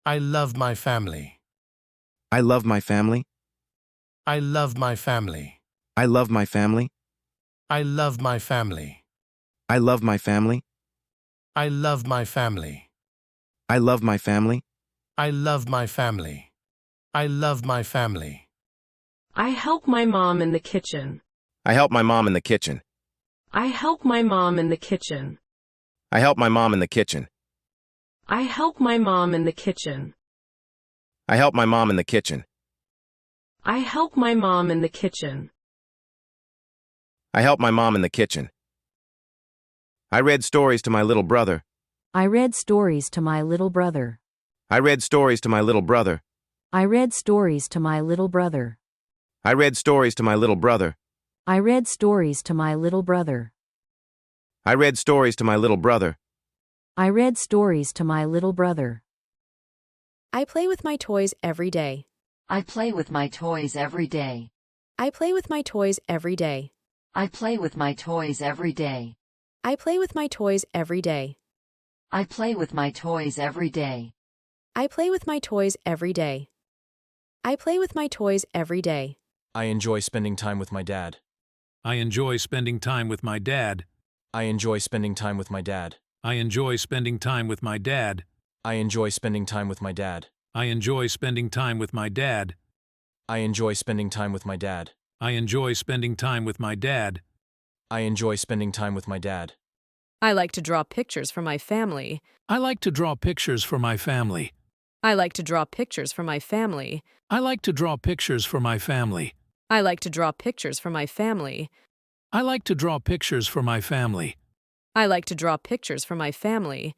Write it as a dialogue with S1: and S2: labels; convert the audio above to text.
S1: I love my family.
S2: I love my family.
S1: I love my family.
S2: I love my family.
S1: I love my family.
S2: I love my family.
S1: I love my family.
S2: I love my family.
S1: I love my family. I love my family.
S3: I help my mom in the kitchen.
S2: I help my mom in the kitchen.
S3: I help my mom in the kitchen.
S2: I help my mom in the kitchen.
S3: I help my mom in the kitchen.
S2: I help my mom in the kitchen.
S3: I help my mom in the kitchen.
S2: I help my mom in the kitchen. I read stories to my little brother.
S4: I read stories to my little brother.
S2: I read stories to my little brother.
S4: I read stories to my little brother.
S2: I read stories to my little brother.
S4: I read stories to my little brother.
S2: I read stories to my little brother.
S4: I read stories to my little brother.
S5: I play with my toys every day.
S6: I play with my toys every day.
S5: I play with my toys every day.
S6: I play with my toys every day.
S5: I play with my toys every day.
S6: I play with my toys every day.
S5: I play with my toys every day. I play with my toys every day.
S7: I enjoy spending time with my dad.
S8: I enjoy spending time with my dad.
S7: I enjoy spending time with my dad.
S8: I enjoy spending time with my dad.
S7: I enjoy spending time with my dad.
S8: I enjoy spending time with my dad.
S7: I enjoy spending time with my dad.
S8: I enjoy spending time with my dad.
S7: I enjoy spending time with my dad.
S5: I like to draw pictures for my family.
S8: I like to draw pictures for my family.
S5: I like to draw pictures for my family.
S8: I like to draw pictures for my family.
S5: I like to draw pictures for my family.
S8: I like to draw pictures for my family.
S5: I like to draw pictures for my family.